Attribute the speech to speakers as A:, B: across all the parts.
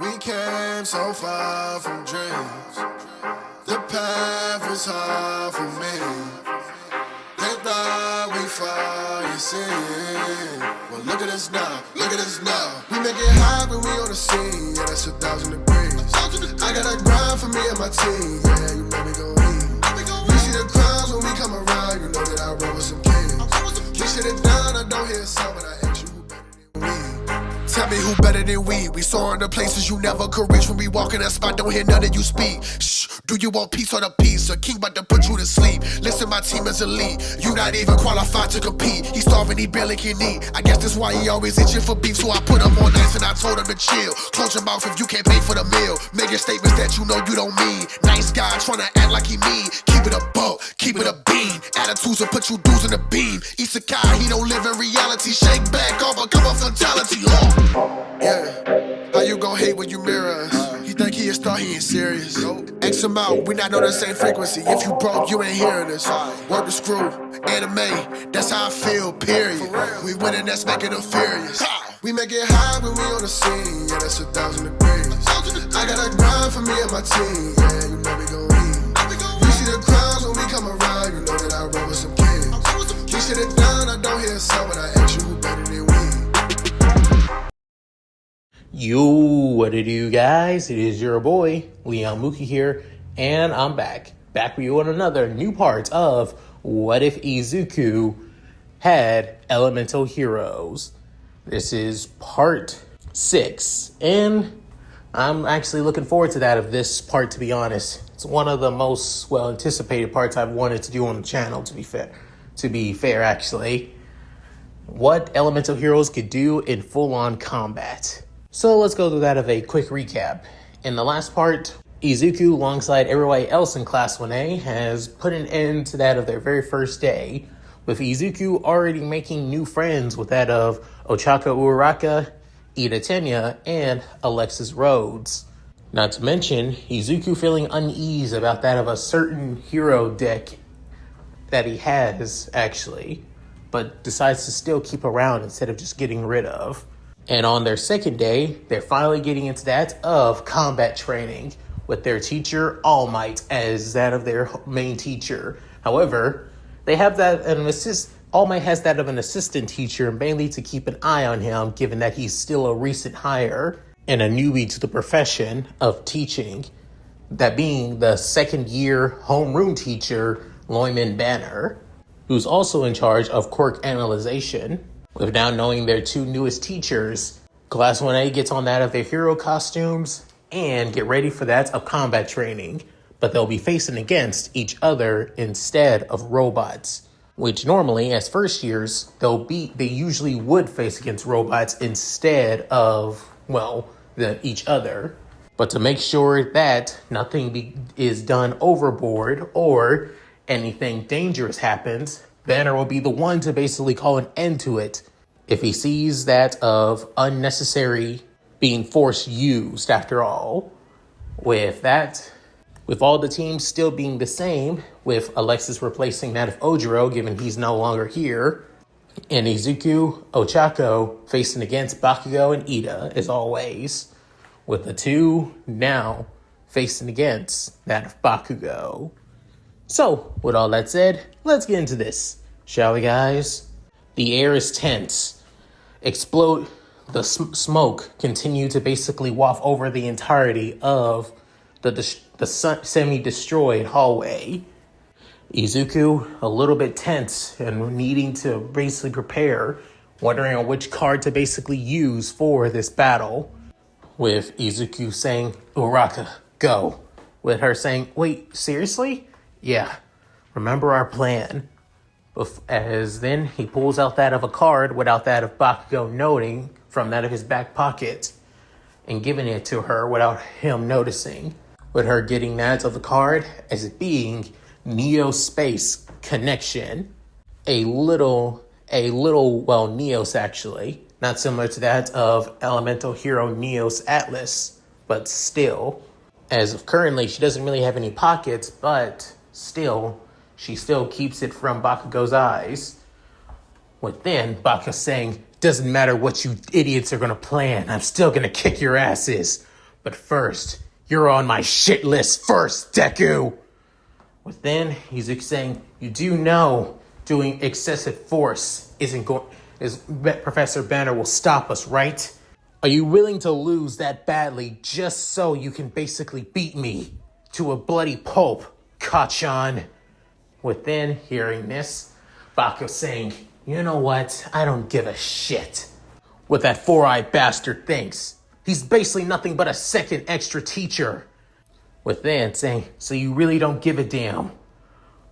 A: We came so far from dreams. The path was hard for me. They thought we fall, you see. Well, look at us now, look at us now. We make it hot when we on the scene. Yeah, that's 1,000 degrees. I got a grind for me and my team. Yeah, you know we gon' eat. You see the crowds when we come around. You know that I roll with some kings. We sit it down, I don't hear a sound, but I ask you who better than we. Tell me who better than we. We soaring to places you never could reach. When we walk in that spot, don't hear none of you speak. Shh, do you want peace or the peace? A king about to put you to sleep. Listen, my team is elite. You not even qualified to compete. He starving, he barely can eat. I guess that's why he always itching for beef. So I put him on ice and I told him to chill. Close your mouth if you can't pay for the meal. Making statements that you know you don't mean. Nice guy trying to act like he mean. Keep it a buck, keep it a bean. Attitudes will put you dudes in the beam. Izuku, he don't live in reality. Shake back off, become a fatality. Yeah, how you gon' hate when you mirror us? He think he a star, he ain't serious. X him out, we not on the same frequency. If you broke, you ain't hearing this. Work the screw, anime, that's how I feel, period. We winning, that's making them furious. We make it high when we on the scene, yeah, that's 1,000 degrees. I got a grind for me and my team, yeah, you know we gon' eat. You see the crowds when we come around, you know that I roll with some kings. We sit it down, I don't hear a sound, but I ask you who better than we.
B: Yo, what it do, guys? It is your boy, Leon Mookie here, and I'm back with you on another new part of What If Izuku Had Elemental Heroes. This is part 6, and I'm actually looking forward to that of this part, to be honest. It's one of the most anticipated parts I've wanted to do on the channel, to be fair, actually. What elemental heroes could do in full-on combat. So let's go through that of a quick recap. In the last part, Izuku, alongside everybody else in Class 1A, has put an end to that of their very first day, with Izuku already making new friends with that of Ochaka Uraraka, Ida Tenya, and Alexis Rhodes. Not to mention, Izuku feeling unease about that of a certain hero deck that he has, actually, but decides to still keep around instead of just getting rid of. And on their second day, they're finally getting into that of combat training with their teacher, All Might, as that of their main teacher. However, they have that All Might has that of an assistant teacher, mainly to keep an eye on him, given that he's still a recent hire and a newbie to the profession of teaching. That being the second-year homeroom teacher, Loyman Banner, who's also in charge of quirk analyzation. With now knowing their two newest teachers, Class 1A gets on that of their hero costumes and get ready for that of combat training. But they'll be facing against each other instead of robots, which normally, as first years, they usually would face against robots instead of, each other. But to make sure that nothing is done overboard or anything dangerous happens, Banner will be the one to basically call an end to it if he sees that of unnecessary being force used after all. With all the teams still being the same, with Alexis replacing that of Ojiro given he's no longer here, and Izuku, Ochako facing against Bakugo and Ida as always, with the two now facing against that of Bakugo. So, with all that said, let's get into this, shall we, guys? The air is tense. The smoke continue to basically waft over the entirety of the semi-destroyed hallway. Izuku, a little bit tense and needing to basically prepare, wondering on which card to basically use for this battle. With Izuku saying, "Uraka, go." With her saying, "Wait, seriously? Yeah, remember our plan." As then he pulls out that of a card without that of Bakugo noting from that of his back pocket and giving it to her without him noticing. With her getting that of the card as it being Neo-Space Connection. A little, Neos actually. Not similar to that of Elemental Hero Neos Atlas, but still. As of currently, she doesn't really have any pockets, but still, she still keeps it from Bakugo's eyes. With then Bakugo saying, "Doesn't matter what you idiots are going to plan, I'm still going to kick your asses." But first, you're on my shit list first, Deku! With then, Izuku saying, you do know doing excessive force Professor Banner will stop us, right? Are you willing to lose that badly just so you can basically beat me to a bloody pulp, Kachan? With then, hearing this, Bakugo saying, you know what? I don't give a shit what that four-eyed bastard thinks. He's basically nothing but a second extra teacher. With then saying, so you really don't give a damn.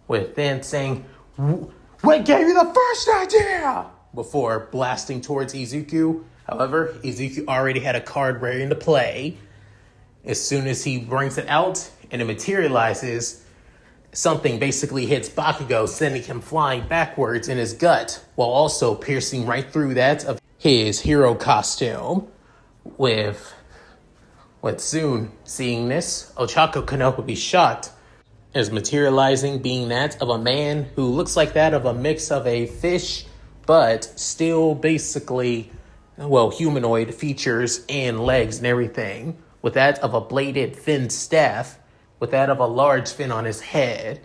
B: With then saying, what gave you the first idea? Before blasting towards Izuku. However, Izuku already had a card ready to play. As soon as he brings it out and it materializes, something basically hits Bakugo, sending him flying backwards in his gut, while also piercing right through that of his hero costume. With soon seeing this, Ochako Kanoa would be shocked, as materializing being that of a man who looks like that of a mix of a fish, but still basically, humanoid features and legs and everything, with that of a bladed fin staff, with that of a large fin on his head,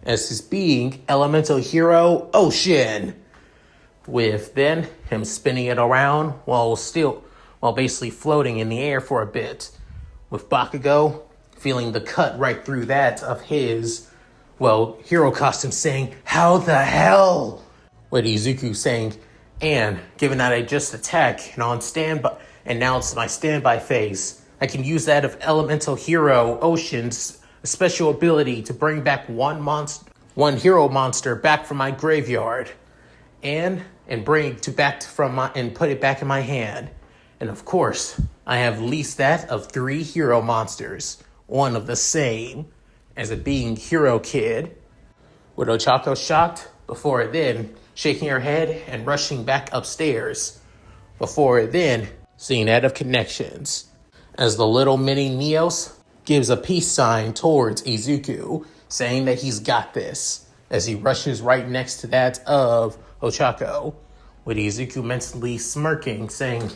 B: as his being elemental hero Ocean, with then him spinning it around while basically floating in the air for a bit, with Bakugo feeling the cut right through that of his, hero costume, saying, how the hell? With Izuku saying, and given that I just attack and on standby, and now it's my standby phase, I can use that of elemental hero Ocean's special ability to bring back one hero monster back from my graveyard, and put it back in my hand. And of course, I have leased that of 3 hero monsters, one of the same, as it being Hero Kid. With Ochako shocked, before then shaking her head and rushing back upstairs, before then seeing that of connections, as the little mini Neos gives a peace sign towards Izuku, saying that he's got this, as he rushes right next to that of Ochako, with Izuku mentally smirking, saying,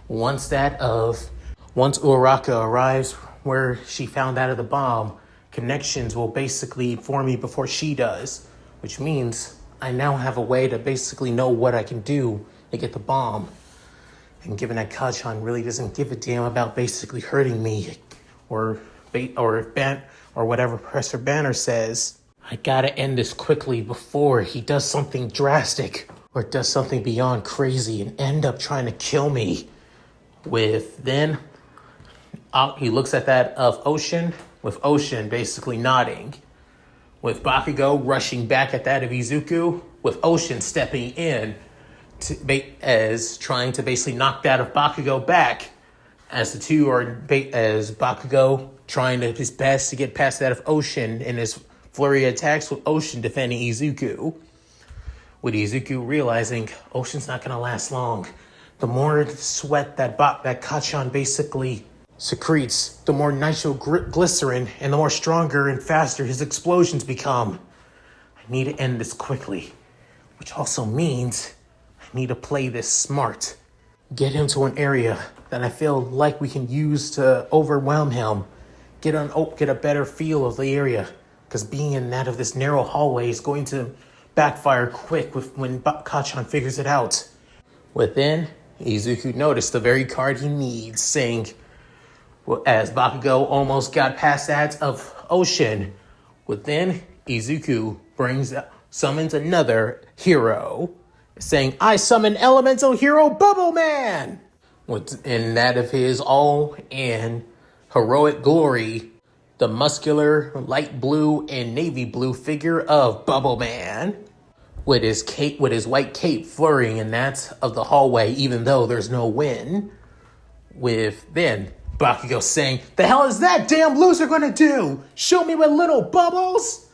B: once Uraraka arrives where she found out of the bomb, connections will basically inform me before she does, which means I now have a way to basically know what I can do to get the bomb. And given that Kachan really doesn't give a damn about basically hurting me, or whatever Professor Banner says, I gotta end this quickly before he does something drastic or does something beyond crazy and end up trying to kill me. With then, he looks at that of Ocean, with Ocean basically nodding, with Bakugo rushing back at that of Izuku, with Ocean stepping in as trying to basically knock that of Bakugo back, as the two are as Bakugo trying his best to get past that of Ocean in his flurry of attacks, with Ocean defending Izuku, with Izuku realizing Ocean's not going to last long. The more sweat that Kachan basically secretes, the more nitroglycerin and the more stronger and faster his explosions become. I need to end this quickly, which also means I need to play this smart. Get him to an area that I feel like we can use to overwhelm him. Get a better feel of the area, because being in that of this narrow hallway is going to backfire quick when Kachan figures it out. Within, Izuku noticed the very card he needs, saying, as Bakugo almost got past that of Ocean, within, Izuku summons another hero, saying, I summon elemental hero Bubble Man! In that of his all and heroic glory, the muscular light blue and navy blue figure of Bubble Man, with his white cape flurrying in that of the hallway, even though there's no wind. With then Bakugo saying, the hell is that damn loser gonna do? Shoot me with little bubbles?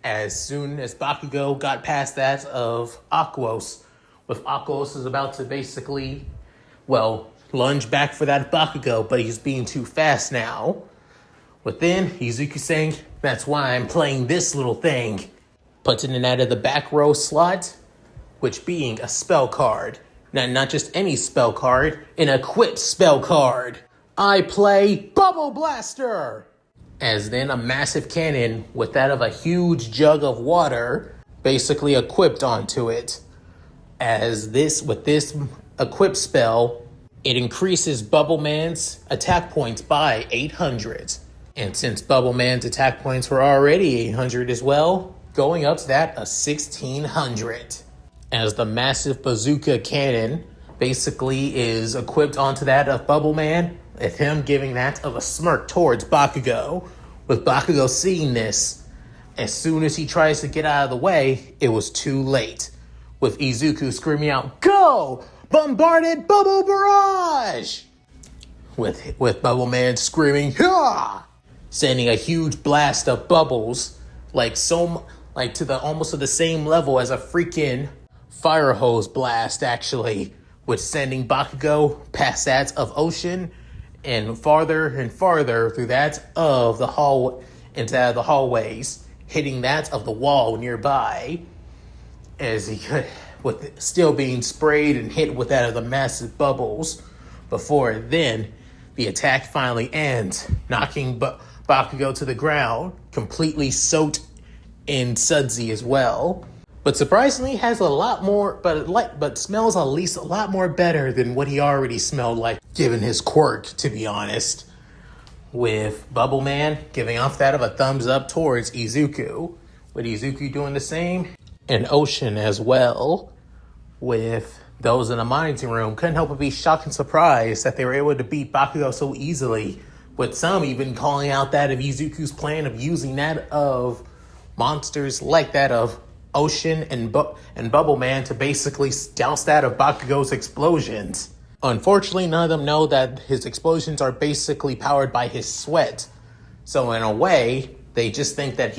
B: As soon as Bakugo got past that of Aquos, with Aquos is about to basically, lunge back for that Bakugo, but he's being too fast now. Within, Izuku saying, that's why I'm playing this little thing. Puts it in out of the back row slot, which being a spell card. Now, not just any spell card, an equipped spell card. I play Bubble Bubble Blaster! As then a massive cannon with that of a huge jug of water basically equipped onto it. With this equipped spell, it increases Bubble Man's attack points by 800. And since Bubble Man's attack points were already 800 as well, going up to that of 1600. As the massive bazooka cannon basically is equipped onto that of Bubble Man, with him giving that of a smirk towards Bakugo. With Bakugo seeing this, as soon as he tries to get out of the way, it was too late. With Izuku screaming out, "Go! Bombarded Bubble Barrage!" With Bubble Man screaming, "Ha!" Sending a huge blast of bubbles, almost to the same level as a freaking fire hose blast, actually, with sending Bakugo past that of Ocean and farther through that of the hall into the hallways, hitting that of the wall nearby, as he could, with still being sprayed and hit with that of the massive bubbles. Before then, the attack finally ends, knocking Bakugo to the ground, completely soaked in sudsy as well. But surprisingly, has a lot more, but smells at least a lot more better than what he already smelled like, given his quirk, to be honest. With Bubble Man giving off that of a thumbs up towards Izuku, with Izuku doing the same, and Ocean as well. With those in the monitoring room, couldn't help but be shocked and surprised that they were able to beat Bakugo so easily. With some even calling out that of Izuku's plan of using that of monsters like that of Ocean and Bubble Man to basically douse that of Bakugo's explosions. Unfortunately, none of them know that his explosions are basically powered by his sweat. So in a way, they just think that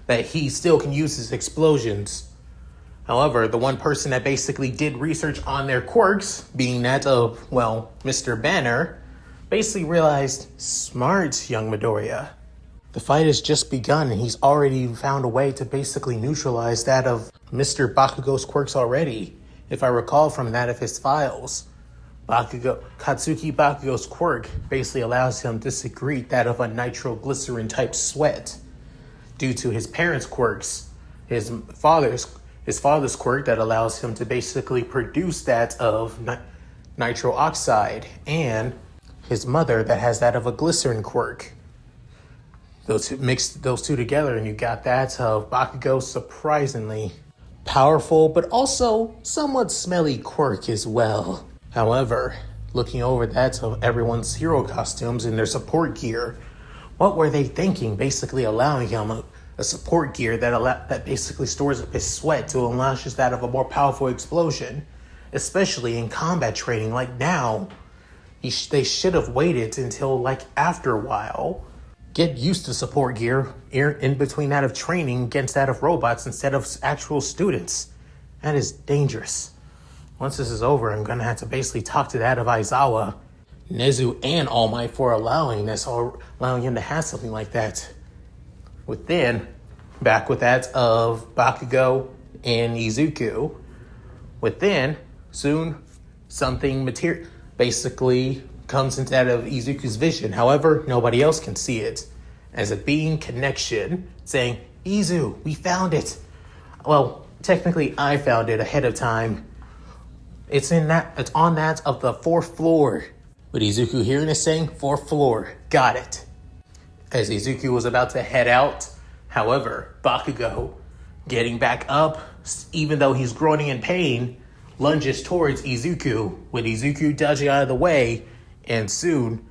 B: that he still can use his explosions. However, the one person that basically did research on their quirks, being that of, Mr. Banner, basically realized, smart, young Midoriya. The fight has just begun, and he's already found a way to basically neutralize that of Mr. Bakugo's quirks already. If I recall from that of his files, Katsuki Bakugo's quirk basically allows him to secrete that of a nitroglycerin type sweat. Due to his parents' quirks, his father's quirk that allows him to basically produce that of nitro oxide, and his mother that has that of a glycerin quirk. Mix those two together and you got that of Bakugo's surprisingly powerful but also somewhat smelly quirk as well. However, looking over that of everyone's hero costumes and their support gear, what were they thinking, basically allowing him a support gear that basically stores up his sweat to unleash that of a more powerful explosion, especially in combat training like now? They should have waited until after a while. Get used to support gear in between that of training against that of robots instead of actual students. That is dangerous. Once this is over, I'm going to have to basically talk to that of Aizawa, Nezu, and All Might for allowing him to have something like that. Back with that of Bakugo and Izuku. Soon, something basically comes into that of Izuku's vision. However, nobody else can see it. As a being connection saying, "Izu, we found it." Well, technically I found it ahead of time. It's on that of the 4th floor. But Izuku hearing it saying, 4th floor, got it. As Izuku was about to head out, however, Bakugo, getting back up, even though he's groaning in pain, lunges towards Izuku, with Izuku dodging out of the way, and soon,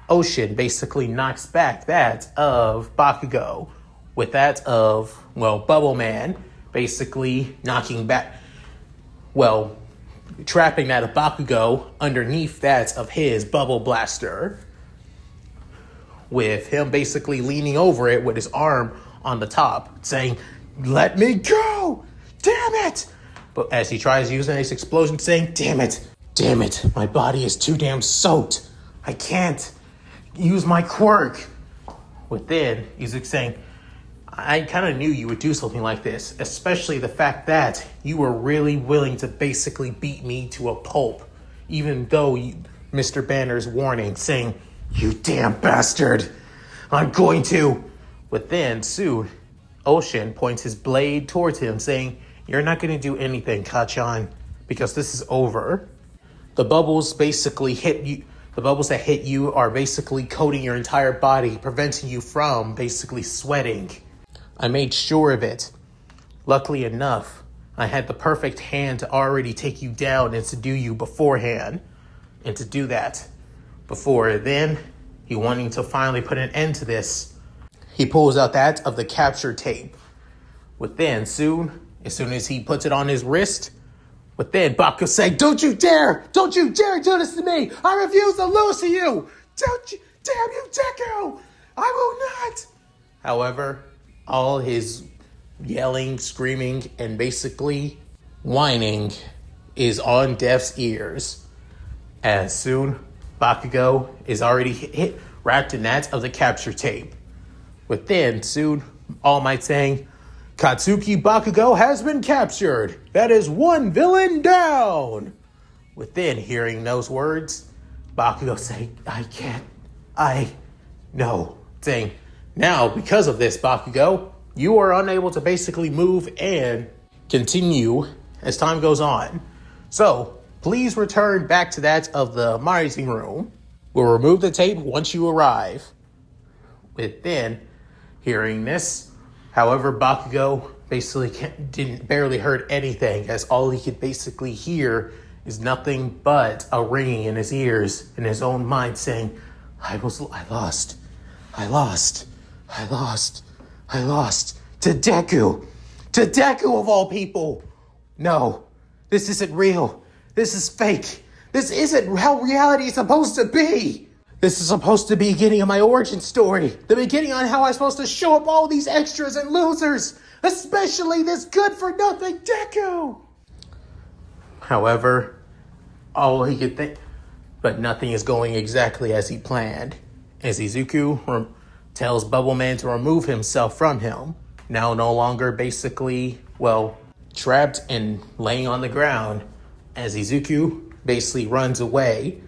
B: Ocean basically knocks back that of Bakugo, with that of, Bubble Man basically trapping that of Bakugo underneath that of his Bubble Blaster, with him basically leaning over it with his arm on the top, saying, "Let me go! Damn it!" But as he tries using his explosion, saying, Damn it, my body is too damn soaked. I can't use my quirk." Within, Izuku saying, "I kind of knew you would do something like this, especially the fact that you were really willing to basically beat me to a pulp, even though Mr. Banner's warning, saying, "You damn bastard! I'm going to." Within, soon, Ocean points his blade towards him, saying, "You're not going to do anything, Kachan, because this is over." The bubbles basically hit you. The bubbles that hit you are basically coating your entire body, preventing you from basically sweating. I made sure of it. Luckily enough, I had the perfect hand to already take you down and subdue you beforehand. And to do that, before then, he wanting to finally put an end to this, he pulls out that of the capture tape. Within, as soon as he puts it on his wrist, within, Bakugo saying, "Don't you dare do this to me! I refuse to lose to you! Damn you, Deku! I will not!" However, all his yelling, screaming, and basically whining is on deaf's ears. As soon, Bakugo is already wrapped in that of the capture tape. Within, soon, All Might saying, "Katsuki Bakugo has been captured. That is one villain down." Within, hearing those words, Bakugo saying, no. Saying, "Now, because of this, Bakugo, you are unable to basically move and continue as time goes on. So, please return back to that of the rising room. We'll remove the tape once you arrive." Within, hearing this, however, Bakugo basically barely heard anything, as all he could basically hear is nothing but a ringing in his ears, in his own mind saying, I lost to Deku of all people. No, this isn't real. This is fake. This isn't how reality is supposed to be. This is supposed to be the beginning of my origin story. The beginning on how I'm supposed to show up all these extras and losers. Especially this good-for-nothing Deku. However, all he could think, but nothing is going exactly as he planned. As Izuku tells Bubble Man to remove himself from him, now no longer basically, trapped and laying on the ground, as Izuku basically runs away.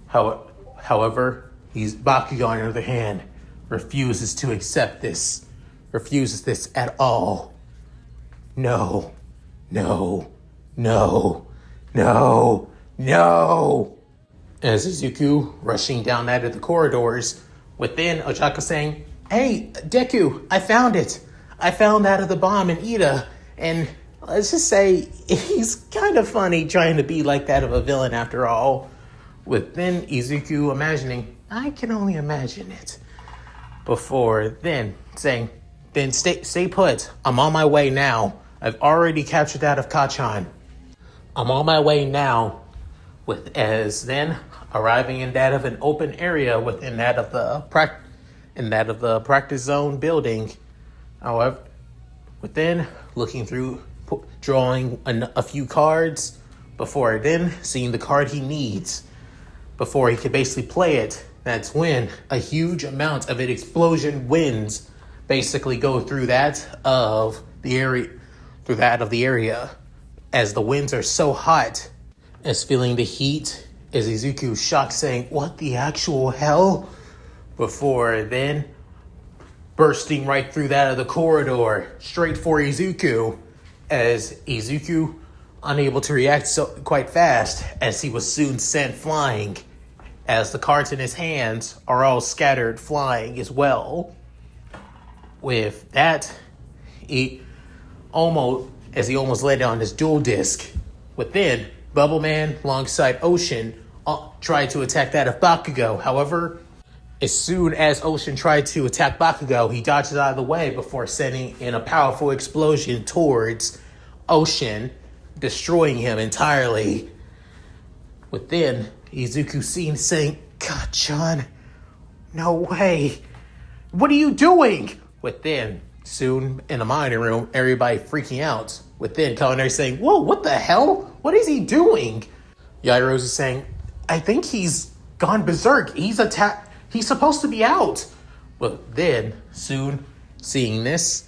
B: However, Bakugo, on the other hand, refuses to accept this. Refuses this at all. No. As Izuku rushing down out of the corridors, within, Ochako saying, "Hey, Deku, I found it. I found that of the bomb in Ida." And let's just say, he's kind of funny trying to be like that of a villain after all. Within Izuku imagining, I can only imagine it. Before then saying, "Then stay put. I'm on my way now. I've already captured that of Kachan. I'm on my way now." As then arriving in that of an open area within that of the practice zone building. However, within looking through, drawing a few cards before then seeing the card he needs before he could basically play it. That's when a huge amount of an explosion winds basically go through that of the area, as the winds are so hot, as feeling the heat, as Izuku shocked saying, "What the actual hell?" Before then bursting right through that of the corridor straight for Izuku, as Izuku unable to react so quite fast, as he was soon sent flying, as the cards in his hands are all scattered flying as well. With that, he almost landed on his dual disc. Within, Bubble Man alongside Ocean tried to attack that of Bakugo. However, as soon as Ocean tried to attack Bakugo, he dodges out of the way before sending in a powerful explosion towards Ocean, destroying him entirely. Within, Izuku seen saying, "Kachan, no way. What are you doing?" Within, soon in the monitor room, everybody freaking out. Within, Culinary saying, "Whoa, what the hell? What is he doing?" Yairos is saying, "I think he's gone berserk. He's supposed to be out." But then, soon, seeing this,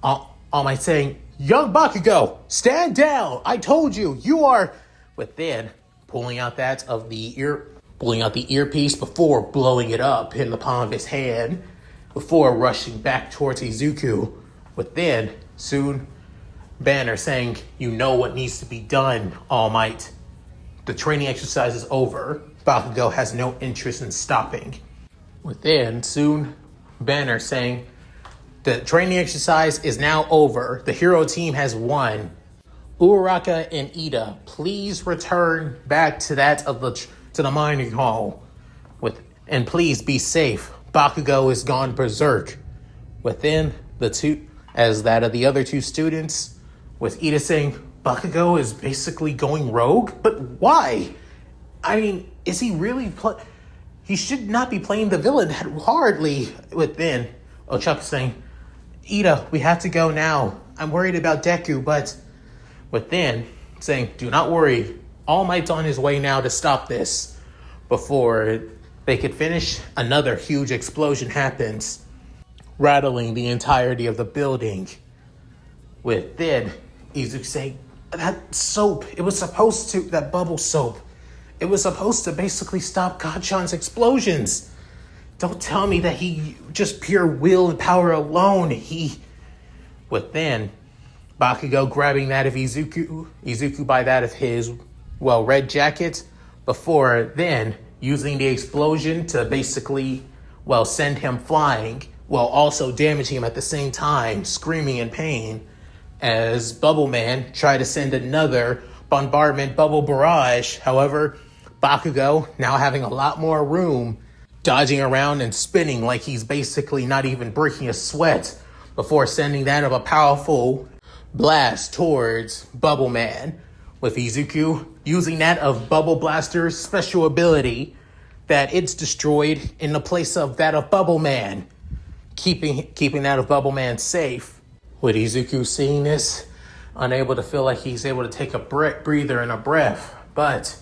B: All Might saying, "Young Bakugo, stand down. I told you, you are..." Within, pulling out the earpiece before blowing it up in the palm of his hand, before rushing back towards Izuku, with then soon Banner saying, "You know what needs to be done, All Might. The training exercise is over. Bakugo has no interest in stopping." Within, soon Banner saying, "The training exercise is now over. The hero team has won. Uraraka and Ida, please return back to the mining hall. And please be safe. Bakugo is gone berserk." Within the two, as that of the other two students, with Ida saying, "Bakugo is basically going rogue? But why? I mean, is he really he should not be playing the villain hardly." Within, Ochako saying, "Ida, we have to go now. I'm worried about Deku, but..." Within, saying, "Do not worry. All Might's on his way now to stop this." Before they could finish, another huge explosion happens, rattling the entirety of the building. Within, Izuku saying, "That soap, that bubble soap, it was supposed to basically stop Kacchan's explosions. Don't tell me that he just pure will and power alone. Within, Bakugo grabbing that of Izuku by that of his, red jacket, before then using the explosion to basically, send him flying, while also damaging him at the same time, screaming in pain, as Bubble Man tried to send another bombardment bubble barrage. However, Bakugo, now having a lot more room, dodging around and spinning like he's basically not even breaking a sweat, before sending that of a powerful blast towards Bubble Man, with Izuku using that of Bubble Blaster's special ability that it's destroyed in the place of that of Bubble Man, keeping that of Bubble Man safe. With Izuku seeing this, unable to feel like he's able to take a breather and a breath, but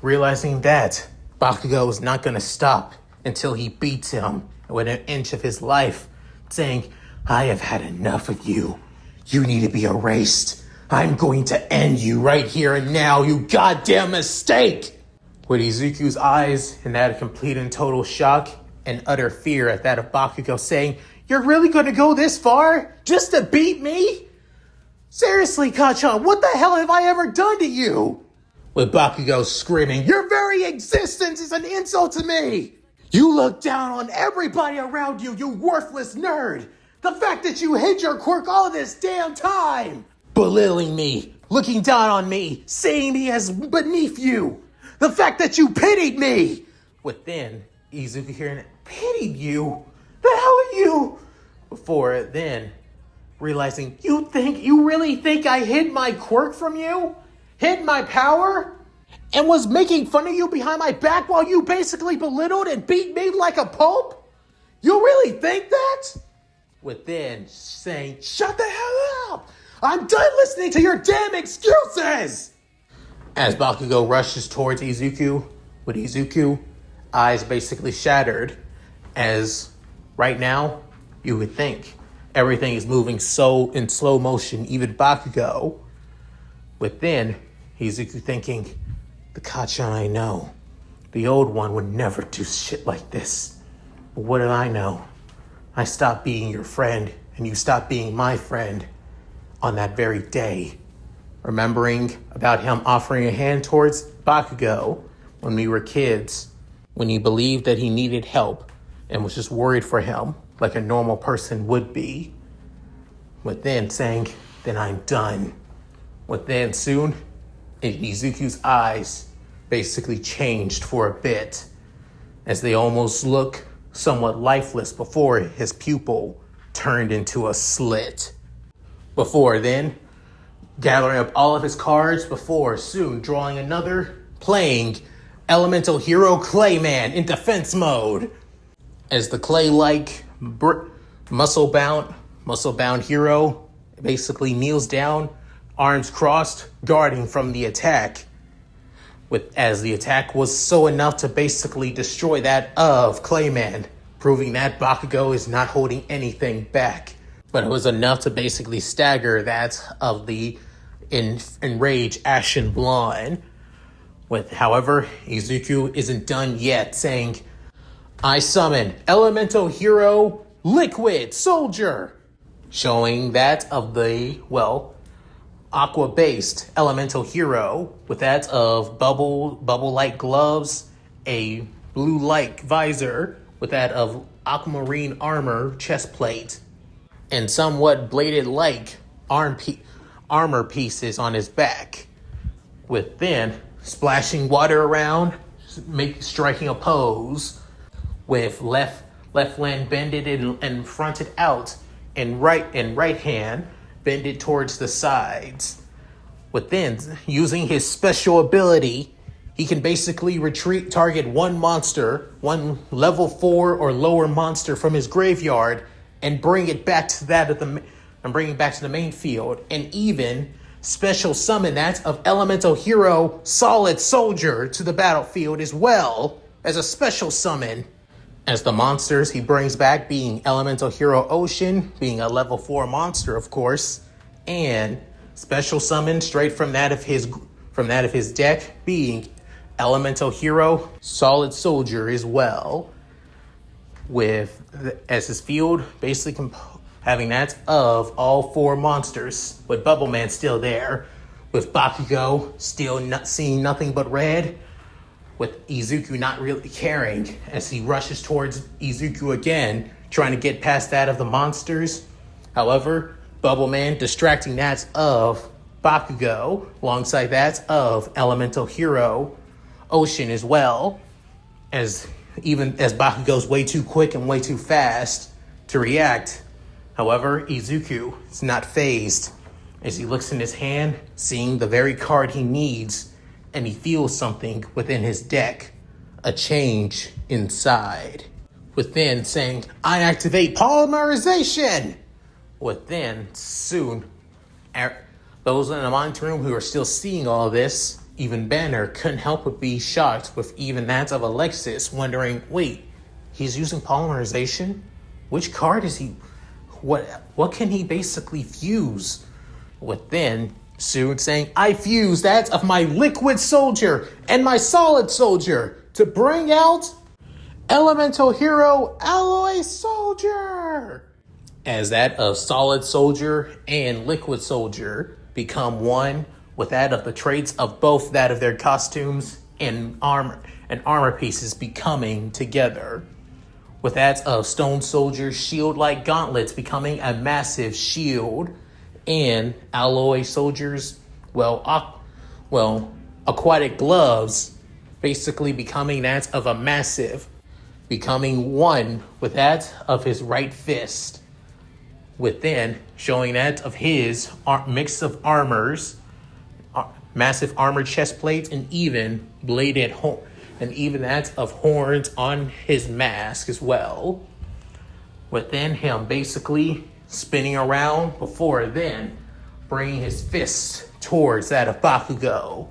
B: realizing that Bakugo is not going to stop until he beats him within an inch of his life, saying, "I have had enough of you. You need to be erased. I'm going to end you right here and now, you goddamn mistake!" With Izuku's eyes in that of complete and total shock and utter fear at that of Bakugo saying, "You're really going to go this far? Just to beat me? Seriously, Kacchan, what the hell have I ever done to you?" With Bakugo screaming, "Your very existence is an insult to me! You look down on everybody around you, you worthless nerd! The fact that you hid your quirk all this damn time! Belittling me, looking down on me, seeing me as beneath you! The fact that you pitied me!" Within, Izuku hearing it, "Pitied you? The hell are you?" Before then, realizing, you really think I hid my quirk from you? Hid my power? And was making fun of you behind my back while you basically belittled and beat me like a pope? You really think that? Within, saying, "Shut the hell up! I'm done listening to your damn excuses!" As Bakugo rushes towards Izuku, with Izuku, eyes basically shattered, as right now, you would think everything is moving so in slow motion, even Bakugo. Within, Izuku thinking, the Kacchan I know, the old one would never do shit like this. But what did I know? I stopped being your friend, and you stopped being my friend on that very day. Remembering about him offering a hand towards Bakugo when we were kids, when he believed that he needed help and was just worried for him like a normal person would be. But then saying, then I'm done. But then soon, Izuku's eyes basically changed for a bit as they almost look somewhat lifeless before his pupil turned into a slit. Before then, gathering up all of his cards before soon drawing another, playing Elemental Hero Clayman in defense mode. As the clay-like muscle-bound hero basically kneels down, arms crossed, guarding from the attack. As the attack was so enough to basically destroy that of Clayman, proving that Bakugo is not holding anything back. But it was enough to basically stagger that of the enraged Ashen Blonde. However, Izuku isn't done yet, saying, I summon Elemental Hero Liquid Soldier, showing that of the, aqua-based Elemental Hero, with that of bubble-like gloves, a blue-like visor, with that of aquamarine armor chest plate, and somewhat bladed-like armor pieces on his back, with then splashing water around, striking a pose, with left hand bended and fronted out, and right hand bended towards the sides. With then, using his special ability, he can basically target one level 4 or lower monster from his graveyard, and bring it back to the main field, and even special summon that of Elemental Hero Solid Soldier to the battlefield as well as a special summon. As the monsters he brings back being Elemental Hero Ocean, being a level 4 monster, of course, and special summon straight from that of his deck being Elemental Hero Solid Soldier as well, as his field basically having that of all 4 monsters, with Bubble Man still there, with Bakugo still not seeing nothing but red, with Izuku not really caring as he rushes towards Izuku again, trying to get past that of the monsters. However, Bubble Man distracting that of Bakugo, alongside that of Elemental Hero Ocean as well, as Bakugo's way too quick and way too fast to react. However, Izuku is not fazed as he looks in his hand, seeing the very card he needs, and he feels something within his deck, a change inside. Within saying, I activate polymerization! Within, soon, those in the monitor room who are still seeing all this, even Banner couldn't help but be shocked, with even that of Alexis wondering, wait, he's using polymerization? Which card is he? What can he basically fuse? Within, soon saying, I fuse that of my Liquid Soldier and my Solid Soldier to bring out Elemental Hero Alloy Soldier! As that of Solid Soldier and Liquid Soldier become one, with that of the traits of both that of their costumes and armor pieces becoming together. With that of Stone Soldier's shield-like gauntlets becoming a massive shield, and Alloy Soldier's, aquatic gloves basically becoming that of a massive, becoming one with that of his right fist. Within, showing that of his mix of armors, massive armor chest plates, and even that of horns on his mask as well. Within him basically spinning around before then bringing his fists towards that of Bakugo.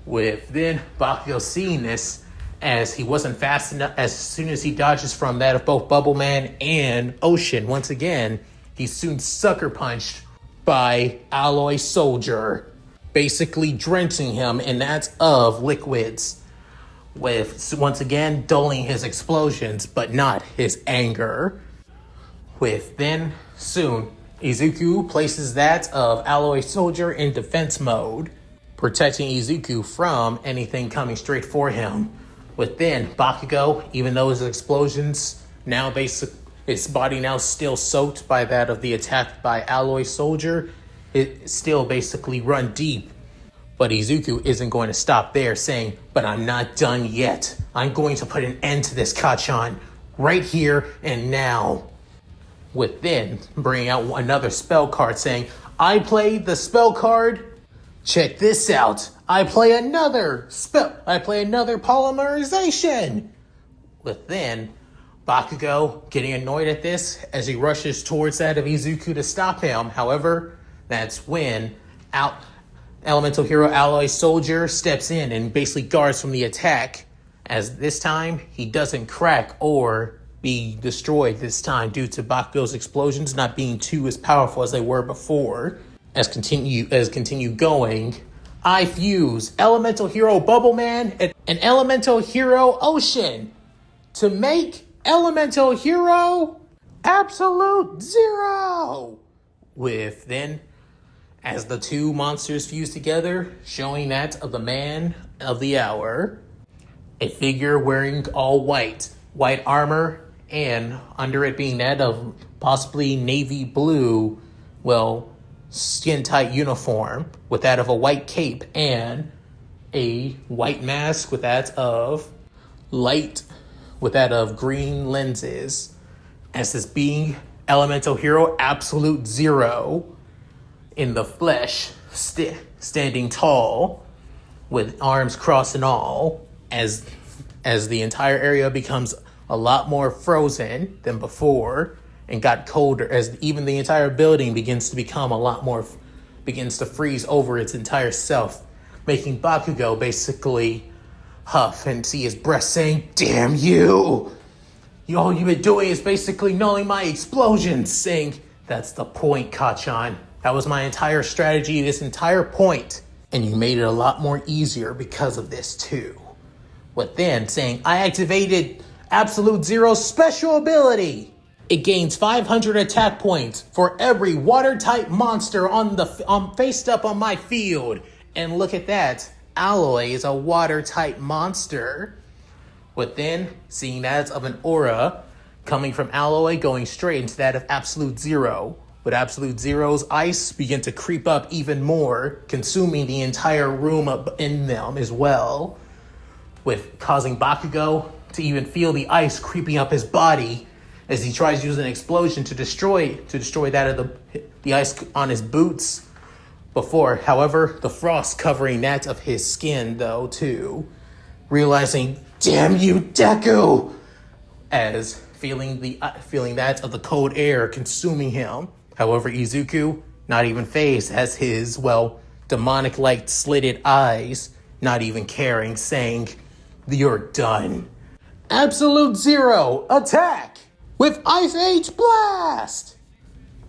B: With then Bakugo seeing this, as he wasn't fast enough, as soon as he dodges from that of both Bubble Man and Ocean, once again, he's soon sucker punched by Alloy Soldier, basically drenching him in that of liquids, with once again dulling his explosions, but not his anger. With then, soon, Izuku places that of Alloy Soldier in defense mode, protecting Izuku from anything coming straight for him. With then, Bakugo, even though his explosions his body now still soaked by that of the attack by Alloy Soldier, it still basically run deep. But Izuku isn't going to stop there, saying, but I'm not done yet. I'm going to put an end to this Kachan right here and now. With then bringing out another spell card, saying, I played the spell card. Check this out. I play another polymerization. With then Bakugo getting annoyed at this as he rushes towards that of Izuku to stop him. However, that's when Elemental Hero Alloy Soldier steps in and basically guards from the attack, as this time he doesn't crack or be destroyed this time due to Bakugo's explosions not being too as powerful as they were before. As continue going, I fuse Elemental Hero Bubble Man and Elemental Hero Ocean to make Elemental Hero Absolute Zero. With then, as the two monsters fuse together, showing that of the man of the hour, a figure wearing all white armor, and under it being that of possibly navy blue, skin-tight uniform, with that of a white cape and a white mask with that of green lenses, as this being Elemental Hero Absolute Zero in the flesh, standing tall with arms crossed and all, as the entire area becomes a lot more frozen than before and got colder, as even the entire building begins to freeze over its entire self, making Bakugo basically huff and see his breath saying, "Damn you! All you've been doing is basically nulling my explosions," saying, "That's the point, Kachan. That was my entire strategy, this entire point. And you made it a lot more easier because of this too." With then saying, "I activated Absolute Zero's special ability. It gains 500 attack points for every water-type monster faced up on my field. And look at that, Alloy is a water-type monster." With then seeing that of an aura coming from Alloy going straight into that of Absolute Zero. With Absolute Zero's ice begin to creep up even more, consuming the entire room up in them as well, with causing Bakugo to even feel the ice creeping up his body as he tries to use an explosion to destroy that of the ice on his boots. Before, however, the frost covering that of his skin though too, realizing, "Damn you, Deku!" as feeling that of the cold air consuming him. However, Izuku, not even phased, as his, demonic-like slitted eyes, not even caring, saying, "You're done. Absolute Zero, attack! With Ice Age Blast!"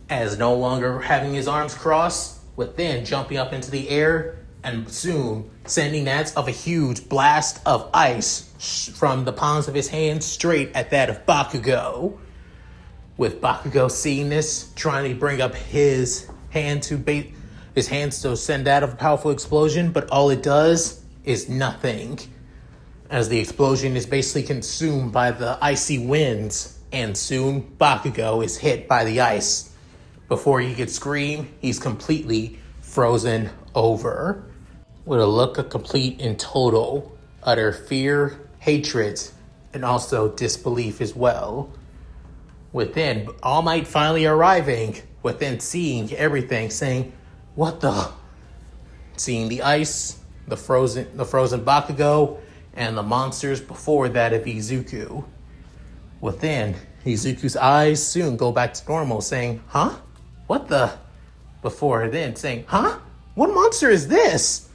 B: As no longer having his arms crossed, with then jumping up into the air, and soon sending that of a huge blast of ice from the palms of his hands straight at that of Bakugo. With Bakugo seeing this, trying to bring up his hands to send out a powerful explosion, but all it does is nothing, as the explosion is basically consumed by the icy winds, and soon Bakugo is hit by the ice. Before he could scream, he's completely frozen over, with a look of complete and total utter fear, hatred, and also disbelief as well. Within All Might finally arriving, within seeing everything, saying, "What the?" Seeing the ice, the frozen Bakugo, and the monsters before that of Izuku. Within, Izuku's eyes soon go back to normal, saying, "Huh? What the?" Before then saying, "Huh? What monster is this?"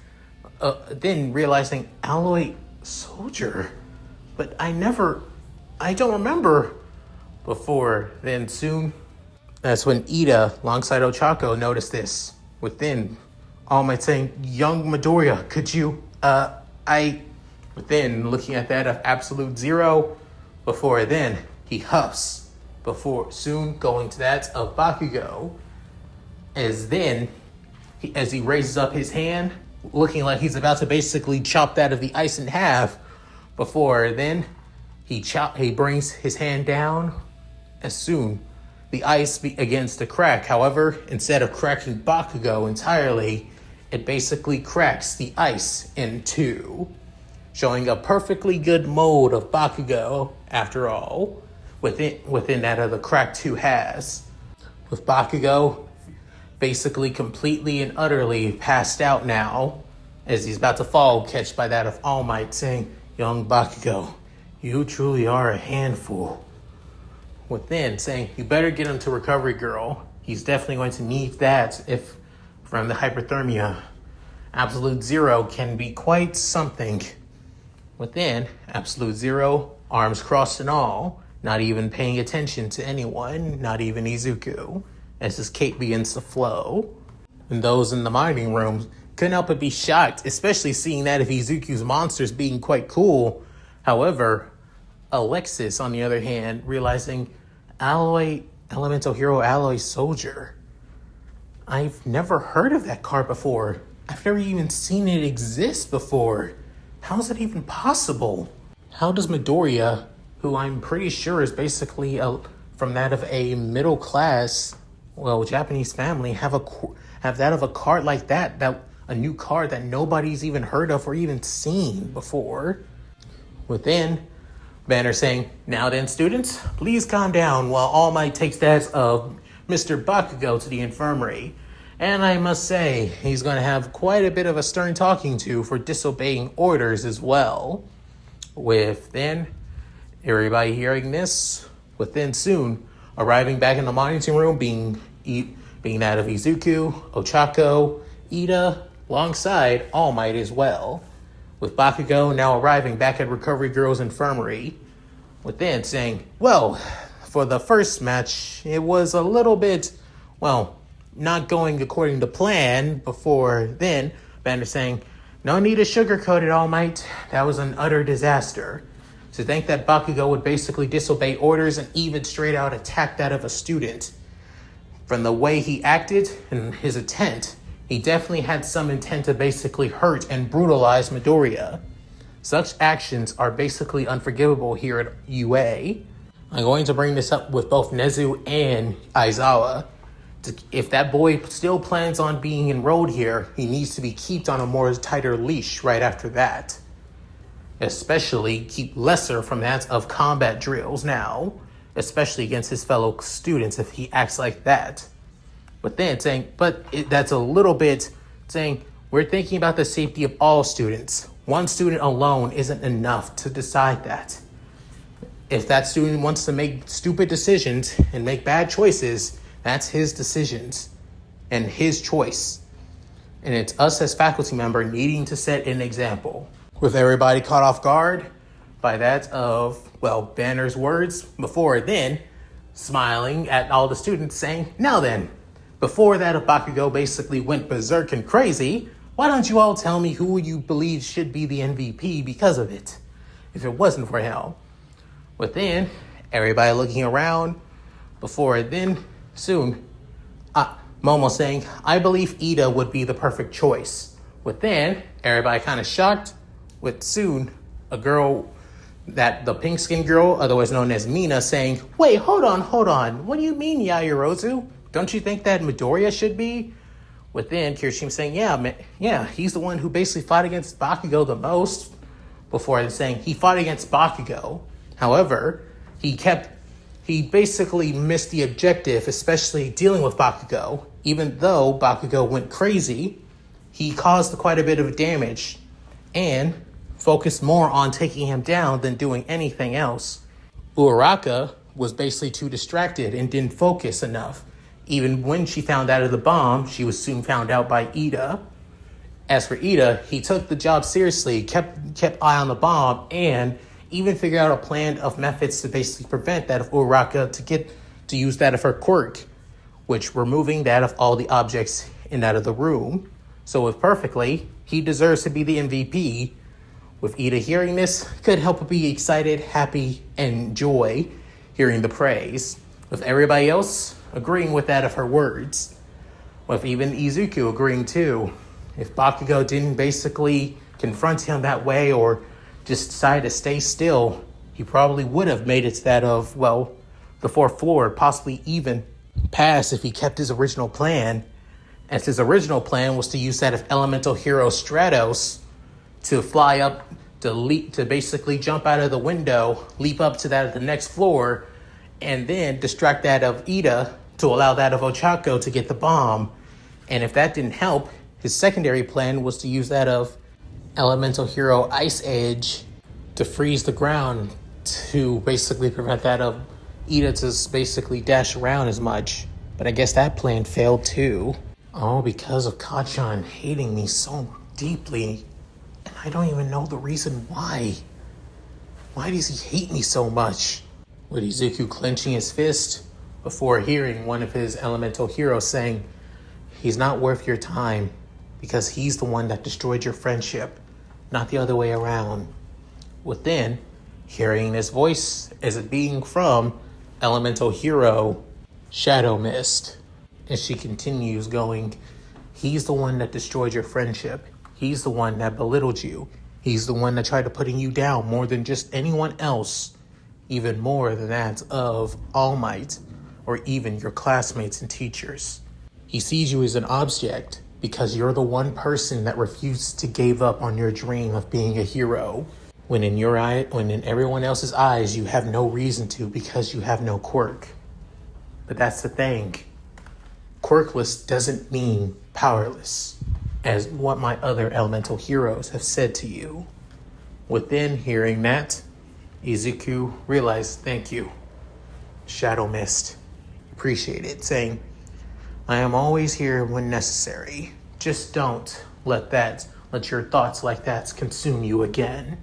B: Then realizing, "Alloy Soldier. But I don't remember." Before then soon, that's when Ida, alongside Ochako, noticed this. Within, All Might saying, "Young Midoriya, could you, Within, looking at that of Absolute Zero. Before then, he huffs. Before soon going to that of Bakugo. As he raises up his hand, looking like he's about to basically chop that of the ice in half. Before then, he brings his hand down. As soon, the ice begins to crack. However, instead of cracking Bakugo entirely, it basically cracks the ice in two, showing a perfectly good mold of Bakugo, after all, within that of the crack 2 has. With Bakugo basically completely and utterly passed out now, as he's about to fall, catched by that of All Might, saying, "Young Bakugo, you truly are a handful." Within, saying, "You better get him to Recovery Girl. He's definitely going to need that if from the hypothermia. Absolute Zero can be quite something." Within, Absolute Zero, arms crossed and all, not even paying attention to anyone, not even Izuku, as his cape begins to flow. And those in the mining room couldn't help but be shocked, especially seeing that of Izuku's monsters being quite cool. However, Alexis, on the other hand, realizing Elemental Hero Alloy Soldier. I've never heard of that card before. I've never even seen it exist before. How is it even possible? How does Midoriya, who I'm pretty sure is basically from that of a middle class, Japanese family, have that of a card like that a new card that nobody's even heard of or even seen before? Within, Banner saying, "Now then, students, please calm down while All Might takes that of Mr. Bakugo to the infirmary. And I must say, he's going to have quite a bit of a stern talking to for disobeying orders as well." Within, everybody hearing this, within soon, arriving back in the monitoring room, being that of Izuku, Ochako, Ida, alongside All Might as well. With Bakugo now arriving back at Recovery Girl's infirmary. Within saying, "Well, for the first match, it was a little bit, not going according to plan." Before then, Banner saying, "No need to sugarcoat it, All Might. That was an utter disaster. To think that Bakugo would basically disobey orders and even straight out attack that of a student. From the way he acted and his intent, he definitely had some intent to basically hurt and brutalize Midoriya. Such actions are basically unforgivable here at UA. I'm going to bring this up with both Nezu and Aizawa. If that boy still plans on being enrolled here, he needs to be kept on a more tighter leash right after that. Especially keep lesser from that of combat drills now, especially against his fellow students if he acts like that." But then saying, that's a little bit saying, "We're thinking about the safety of all students. One student alone isn't enough to decide that. If that student wants to make stupid decisions and make bad choices, that's his decisions and his choice. And it's us as faculty member needing to set an example." With everybody caught off guard by that of, Banner's words, before then, smiling at all the students saying, "Now then, before that of Bakugo basically went berserk and crazy, why don't you all tell me who you believe should be the MVP because of it, if it wasn't for him?" Within, everybody looking around, before then, soon, Momo saying, "I believe Ida would be the perfect choice." Within, everybody kind of shocked, with soon, a girl, the pink skin girl, otherwise known as Mina, saying, "Wait, hold on. What do you mean, Yaoyorozu? Don't you think that Midoriya should be?" Within, Kirishima saying, yeah, he's the one who basically fought against Bakugo the most. Before saying he fought against Bakugo. However, he basically missed the objective, especially dealing with Bakugo. Even though Bakugo went crazy, he caused quite a bit of damage and focused more on taking him down than doing anything else. Uraraka was basically too distracted and didn't focus enough. Even when she found out of the bomb, she was soon found out by Ida. As for Ida, he took the job seriously, kept eye on the bomb, and even figured out a plan of methods to basically prevent that of Uraraka to use that of her quirk, which removing that of all the objects in that of the room. So if perfectly, he deserves to be the MVP. With Ida hearing this, could help but be excited, happy, and joy hearing the praise. With everybody else agreeing with that of her words. With even Izuku agreeing too. If Bakugo didn't basically confront him that way or just decide to stay still, he probably would have made it to that of, the fourth floor, possibly even pass if he kept his original plan. As his original plan was to use that of Elemental Hero Stratos to fly up, to basically jump out of the window, leap up to that of the next floor, and then distract that of Ida to allow that of Ochako to get the bomb. And if that didn't help, his secondary plan was to use that of Elemental Hero Ice Edge to freeze the ground to basically prevent that of Ida to basically dash around as much. But I guess that plan failed too. All because of Kachan hating me so deeply. And I don't even know the reason why. Why does he hate me so much? With Izuku clenching his fist before hearing one of his elemental heroes saying, "He's not worth your time. because he's the one that destroyed your friendship, not the other way around. Within, hearing this voice as it being from elemental hero Shadow Mist. And she continues going, he's the one that destroyed your friendship. He's the one that belittled you. He's the one that tried to putting you down more than just anyone else. Even more than that of All Might or even your classmates and teachers. He sees you as an object because you're the one person that refused to give up on your dream of being a hero. When in everyone else's eyes, you have no reason to because you have no quirk. But that's the thing. Quirkless doesn't mean powerless, as what my other elemental heroes have said to you. Within hearing that, Izuku realized, thank you, Shadow Mist. Appreciate it, saying, I am always here when necessary. Just don't let your thoughts like that consume you again.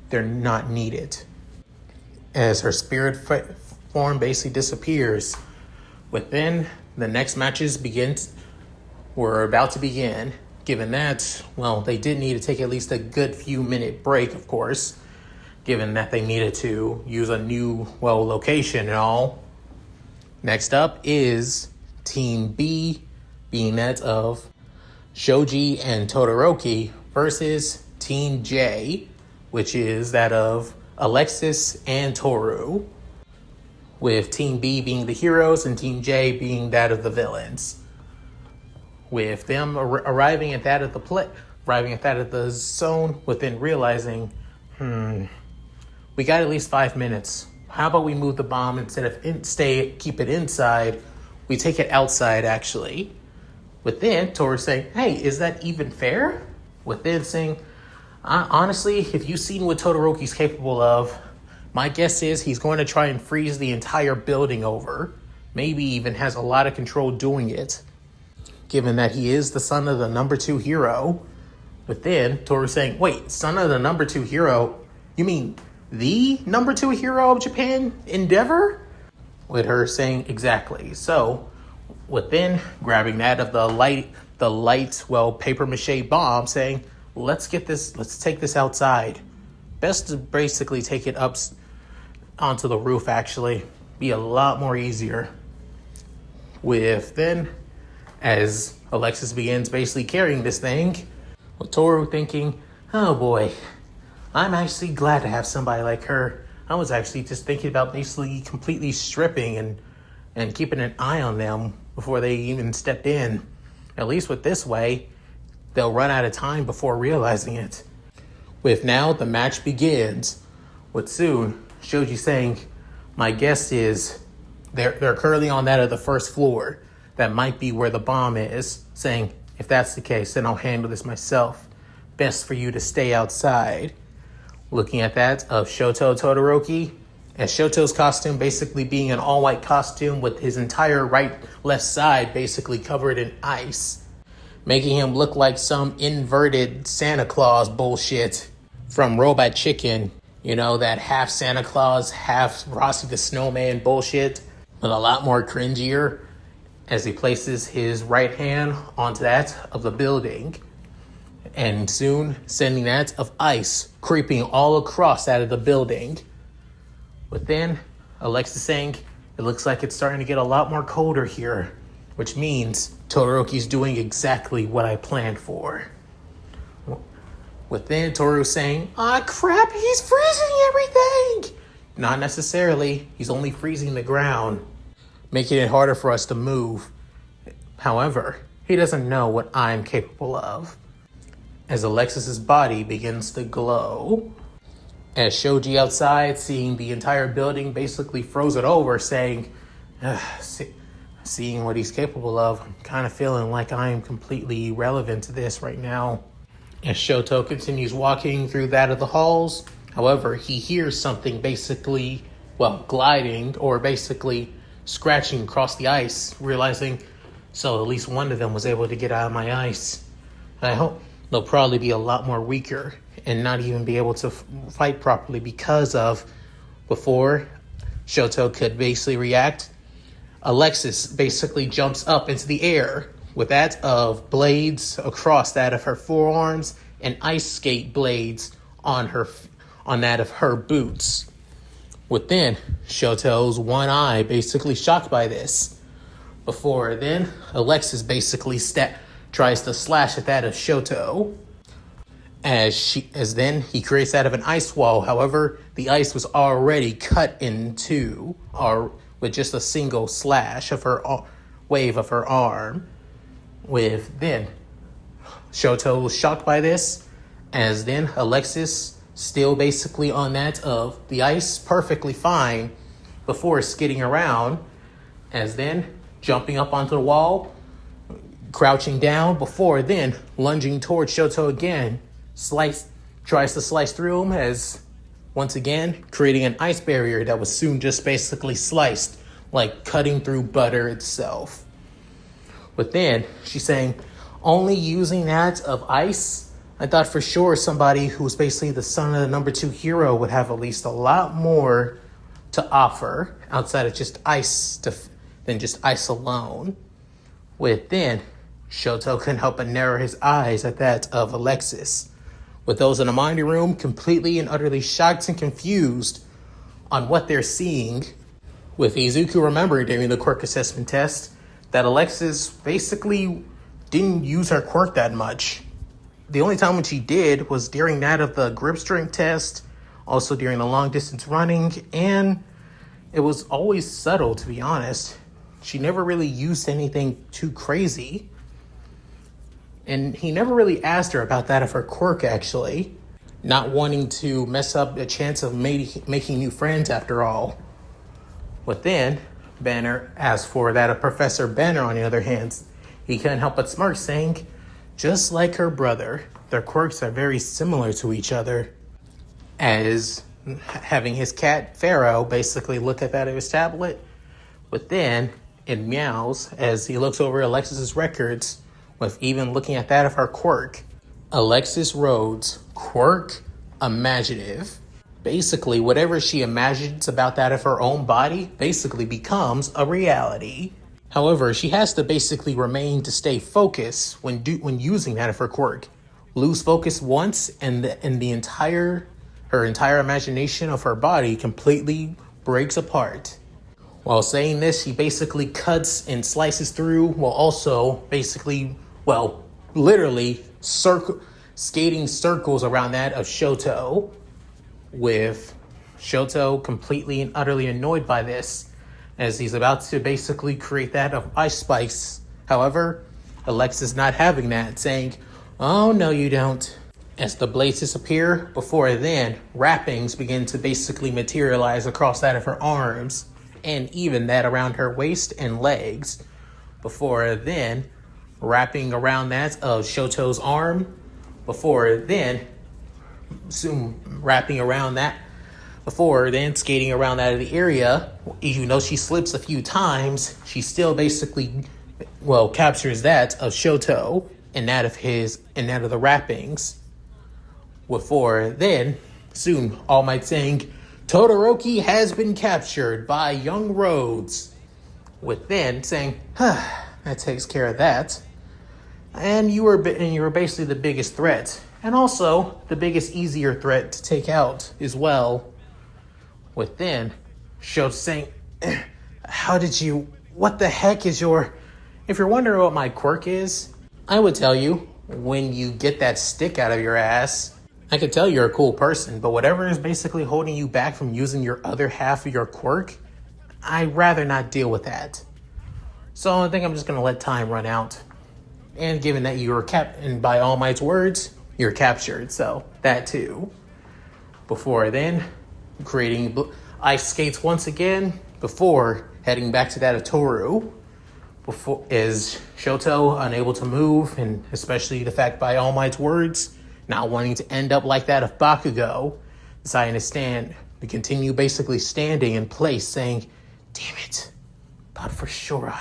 B: They're not needed. As her spirit form basically disappears, within the next matches were about to begin. Given that, well, they did need to take at least a good few minute break, of course, given that they needed to use a new, location and all. Next up is Team B, being that of Shoji and Todoroki, versus Team J, which is that of Alexis and Toru, with Team B being the heroes and Team J being that of the villains. With them arriving at that of the zone, within realizing, we got at least 5 minutes. How about we move the bomb instead of keep it inside, we take it outside actually. Within, Toru saying, hey, is that even fair? Within saying, honestly, if you've seen what Todoroki's capable of, my guess is he's going to try and freeze the entire building over. Maybe even has a lot of control doing it. Given that he is the son of the number 2 hero. Within, Toru saying, wait, son of the number 2 hero? You mean the number 2 hero of Japan, Endeavor? With her saying, exactly. So, within grabbing that of the light, paper mache bomb, saying, let's take this outside. Best to basically take it up onto the roof, actually. Be a lot more easier. With then, as Alexis begins basically carrying this thing, with Toru thinking, oh boy, I'm actually glad to have somebody like her. I was actually just thinking about basically completely stripping and keeping an eye on them before they even stepped in. At least with this way, they'll run out of time before realizing it. With now, the match begins. With soon, Shoji saying, my guess is they're currently on that of the first floor. That might be where the bomb is. Saying, if that's the case, then I'll handle this myself. Best for you to stay outside. Looking at that of Shoto Todoroki, as Shoto's costume basically being an all-white costume with his entire left side basically covered in ice, making him look like some inverted Santa Claus bullshit from Robot Chicken. You know, that half Santa Claus, half Frosty the Snowman bullshit, but a lot more cringier, as he places his right hand onto that of the building. And soon sending that of ice creeping all across that of the building. Within, Alexis saying, it looks like it's starting to get a lot more colder here, which means Todoroki's doing exactly what I planned for. Within, Toru saying, crap, he's freezing everything! Not necessarily, he's only freezing the ground, making it harder for us to move. However, he doesn't know what I'm capable of. As Alexis's body begins to glow. As Shoji outside, seeing the entire building basically frozen over, saying, seeing what he's capable of, I'm kind of feeling like I am completely irrelevant to this right now. As Shoto continues walking through that of the halls, however, he hears something basically, gliding or basically scratching across the ice, realizing, so at least one of them was able to get out of my ice. I hope they'll probably be a lot more weaker and not even be able to fight properly because of, before Shoto could basically react, Alexis basically jumps up into the air, with that of blades across that of her forearms and ice skate blades on that of her boots. Within, Shoto's one eye basically shocked by this. Before then, Alexis basically tries to slash at that of Shoto. As then he creates that of an ice wall. However, the ice was already cut in two, or with just a single slash of her wave of her arm. With then, Shoto was shocked by this, as then Alexis still basically on that of the ice perfectly fine before skidding around, as then jumping up onto the wall, crouching down before then lunging towards Shoto again, tries to slice through him, as once again creating an ice barrier that was soon just basically sliced like cutting through butter itself. But then she's saying, only using that of ice? I thought for sure somebody who's basically the son of the number 2 hero would have at least a lot more to offer outside of just ice than just ice alone. With then, Shoto couldn't help but narrow his eyes at that of Alexis, with those in the mining room completely and utterly shocked and confused on what they're seeing, with Izuku remembering during the quirk assessment test that Alexis basically didn't use her quirk that much. The only time when she did was during that of the grip strength test, also during the long distance running, and it was always subtle, to be honest. She never really used anything too crazy. And he never really asked her about that of her quirk, actually. Not wanting to mess up a chance of making new friends after all. But then, Banner asked for that of Professor Banner, on the other hand. He couldn't help but smirk, saying, just like her brother, their quirks are very similar to each other. As having his cat, Pharaoh, basically look at that of his tablet. But then, it meows as he looks over Alexis's records, with even looking at that of her quirk. Alexis Rhodes' quirk imaginative. Basically, whatever she imagines about that of her own body basically becomes a reality. However, she has to basically remain to stay focused when using that of her quirk. Lose focus once, and her entire imagination of her body completely breaks apart. While saying this, she basically cuts and slices through, while also basically, literally skating circles around that of Shoto, with Shoto completely and utterly annoyed by this, as he's about to basically create that of ice spikes. However, Alexis not having that, saying, oh no you don't. As the blades disappear, before then, wrappings begin to basically materialize across that of her arms, and even that around her waist and legs. Before then, wrapping around that of Shoto's arm. Before then, soon wrapping around that. Before then, skating around that of the area. Even though she slips a few times, she still basically, captures that of Shoto and that of the wrappings. Before then, soon All Might saying, Todoroki has been captured by young Rhodes. With then saying, that takes care of that. And you were basically the biggest threat. And also the biggest easier threat to take out as well. With then, Shoto saying, what the heck is if you're wondering what my quirk is, I would tell you, when you get that stick out of your ass, I could tell you're a cool person, but whatever is basically holding you back from using your other half of your quirk, I'd rather not deal with that. So I think I'm just going to let time run out. And given that you were and by All Might's words, you're captured, so that too. Before then, creating ice skates once again, before heading back to that of Toru. Is Shoto unable to move, and especially the fact by All Might's words, not wanting to end up like that of Bakugo, deciding to continue basically standing in place, saying, damn it, thought for sure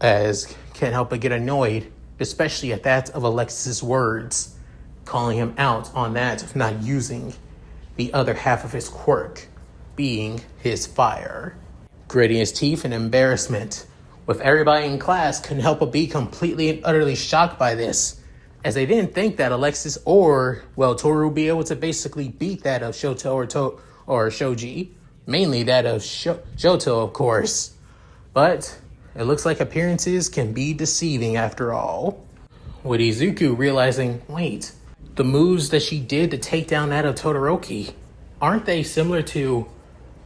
B: as can't help but get annoyed, especially at that of Alexis' words, calling him out on that of not using the other half of his quirk, being his fire. Gritting his teeth in embarrassment, with everybody in class couldn't help but be completely and utterly shocked by this, as they didn't think that Alexis or, well, Toru would be able to basically beat that of Shoto or Shoji, mainly that of Shoto, of course. But it looks like appearances can be deceiving after all. With Izuku realizing, wait, the moves that she did to take down that of Todoroki, aren't they similar to...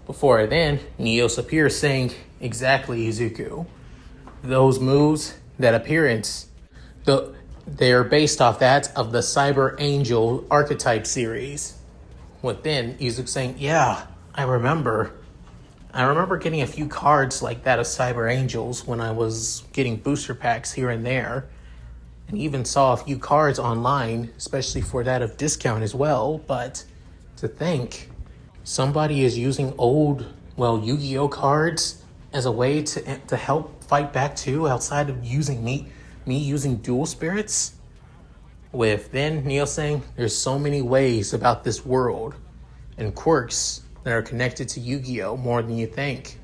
B: Before then, Neos appears saying, exactly, Izuku. Those moves, that appearance, they are based off that of the Cyber Angel archetype series. With then, Izuku saying, yeah, I remember. I remember getting a few cards like that of Cyber Angels when I was getting booster packs here and there. And even saw a few cards online, especially for that of discount as well. But to think, somebody is using old, well, Yu-Gi-Oh cards as a way to help fight back too, outside of using me using dual spirits. With then Neil saying, there's so many ways about this world and quirks that are connected to Yu-Gi-Oh more than you think.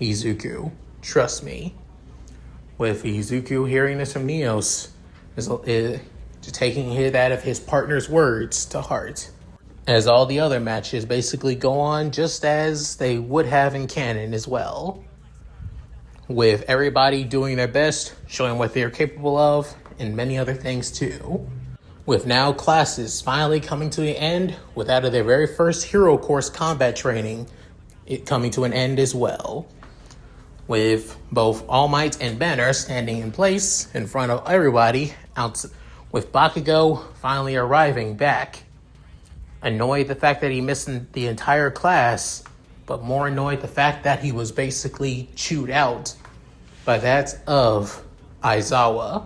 B: Izuku, trust me. With Izuku hearing this from Neos, is taking that of his partner's words to heart, as all the other matches basically go on just as they would have in canon as well, with everybody doing their best, showing what they're capable of, and many other things too. With now classes finally coming to the end, with out of their very first Hero Course combat training, it coming to an end as well. With both All Might and Banner standing in place in front of everybody, with Bakugo finally arriving back. Annoyed the fact that he missed the entire class, but more annoyed the fact that he was basically chewed out by that of Aizawa,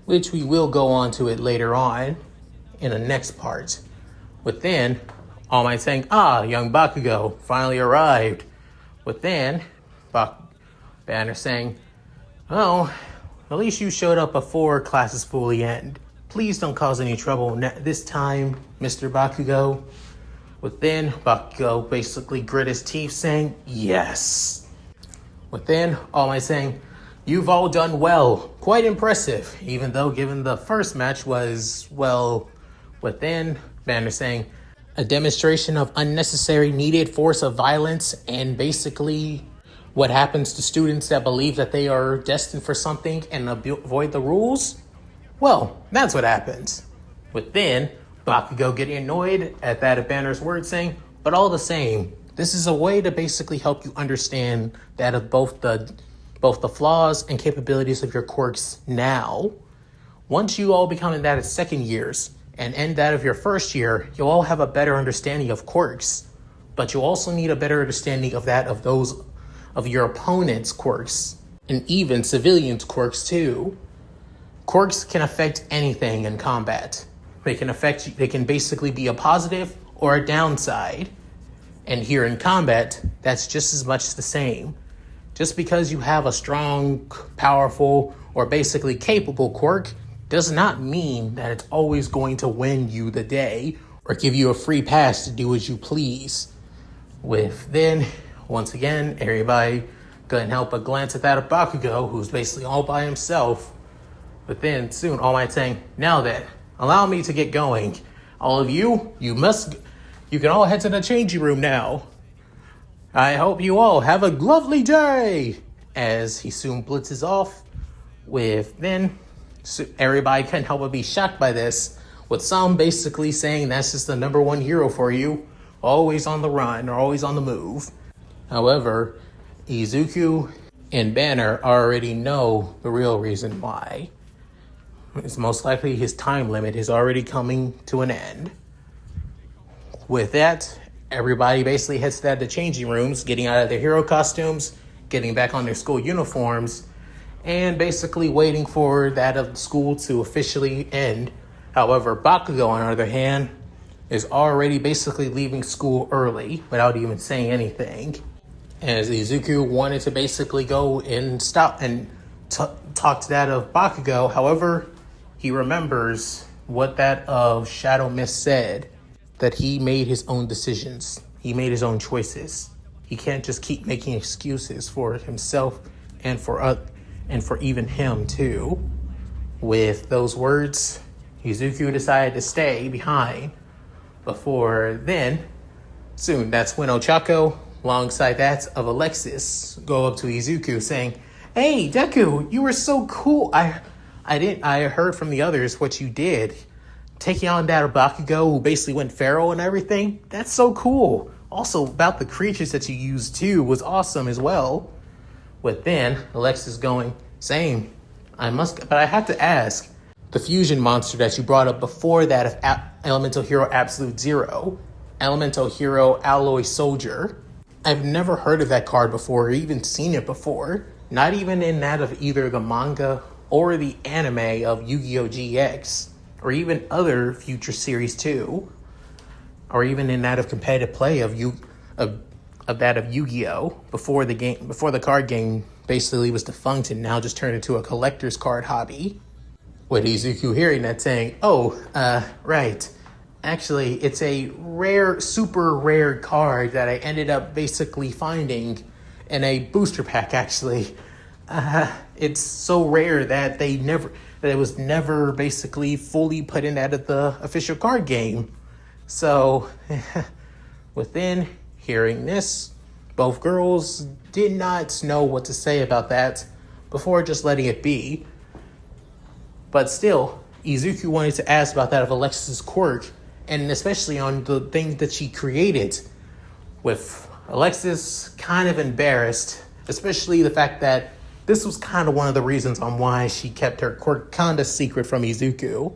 B: which we will go on to it later on in the next part. With then, All Might saying, young Bakugo finally arrived. With then, Banner saying, oh, at least you showed up before classes fully end. Please don't cause any trouble this time, Mr. Bakugo. With then, Bakugo basically grit his teeth saying, yes. With then, All Might saying, you've all done well. Quite impressive, even though given the first match was, well, with then, Banner saying, a demonstration of unnecessary needed force of violence and basically what happens to students that believe that they are destined for something and avoid the rules? Well, that's what happens. With then, Bakugo getting annoyed at that of Banner's word saying, but all the same, this is a way to basically help you understand that of both the flaws and capabilities of your quirks now. Once you all become in that of second years and end that of your first year, you'll all have a better understanding of quirks. But you also need a better understanding of that of those of your opponent's quirks, and even civilians' quirks too. Quirks can affect anything in combat. They can basically be a positive or a downside. And here in combat, that's just as much the same. Just because you have a strong, powerful, or basically capable quirk does not mean that it's always going to win you the day or give you a free pass to do as you please. With then, once again, everybody couldn't help but glance at that of Bakugo, who's basically all by himself. But then soon, All Might saying, now then, allow me to get going. All of you, you can all head to the changing room now. I hope you all have a lovely day. As he soon blitzes off, with then everybody couldn't help but be shocked by this, with some basically saying that's just the number one hero for you, always on the run or always on the move. However, Izuku and Banner already know the real reason why. It's most likely his time limit is already coming to an end. With that, everybody basically heads to the changing rooms, getting out of their hero costumes, getting back on their school uniforms, and basically waiting for that of school to officially end. However, Bakugo, on the other hand, is already basically leaving school early without even saying anything. As Izuku wanted to basically go and stop and talk to that of Bakugo. However, he remembers what that of Shadow Mist said, that he made his own decisions. He made his own choices. He can't just keep making excuses for himself and for and for even him too. With those words, Izuku decided to stay behind. Before then, soon that's when Ochako, alongside that of Alexis, go up to Izuku saying, "Hey, Deku, you were so cool. I heard from the others what you did. Taking on that Bakugo who basically went feral and everything. That's so cool. Also, about the creatures that you used too was awesome as well." With then, Alexis going, "Same. But I have to ask, the fusion monster that you brought up before that of Elemental Hero Absolute Zero, Elemental Hero Alloy Soldier. I've never heard of that card before or even seen it before. Not even in that of either the manga or the anime of Yu-Gi-Oh! GX, or even other future series too, or even in that of competitive play of that of Yu-Gi-Oh! Before the card game basically was defunct and now just turned into a collector's card hobby." With Izuku hearing that saying, "Oh, right. Actually, it's a rare, super rare card that I ended up basically finding in a booster pack, actually. It's so rare that it was never basically fully put in out of the official card game." So, within hearing this, both girls did not know what to say about that before just letting it be. But still, Izuku wanted to ask about that of Alexis' quirk, and especially on the things that she created. With Alexis kind of embarrassed, especially the fact that this was kind of one of the reasons on why she kept her quirk kind of secret from Izuku.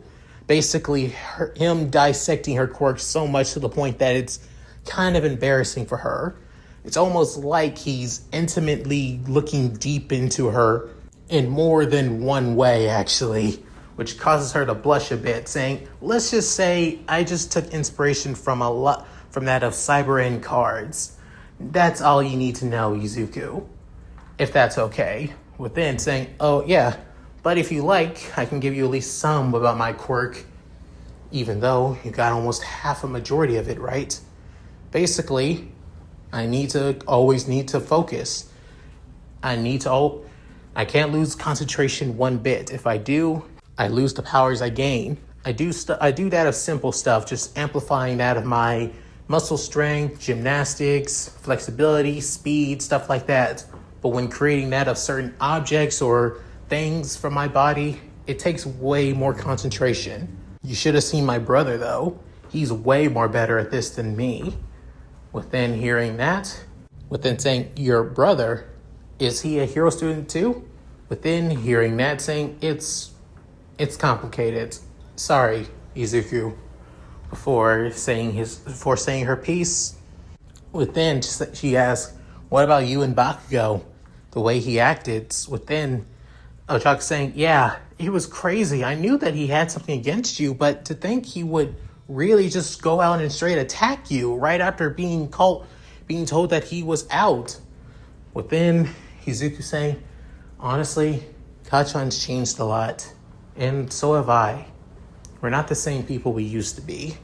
B: Basically, him dissecting her quirk so much to the point that it's kind of embarrassing for her. It's almost like he's intimately looking deep into her in more than one way, actually, which causes her to blush a bit, saying, "Let's just say I just took inspiration from that of Cyber End cards. That's all you need to know, Izuku, if that's okay." Within saying, "Oh yeah, but if you like, I can give you at least some about my quirk, even though you got almost half a majority of it right. Basically, I always need to focus. I can't lose concentration one bit. If I do, I lose the powers I gain. I do that of simple stuff, just amplifying that of my muscle strength, gymnastics, flexibility, speed, stuff like that. But when creating that of certain objects or things from my body, it takes way more concentration. You should have seen my brother though. He's way more better at this than me." Within hearing that, within saying, "Your brother, is he a hero student too?" Within hearing that saying, It's complicated. Sorry, Izuku." Before saying her piece, within she asked, "What about you and Bakugo? The way he acted." Within Ochako saying, "Yeah, it was crazy. I knew that he had something against you, but to think he would really just go out and straight attack you right after being told that he was out." Within Izuku saying, "Honestly, Kachan's changed a lot, and so have I. We're not the same people we used to be."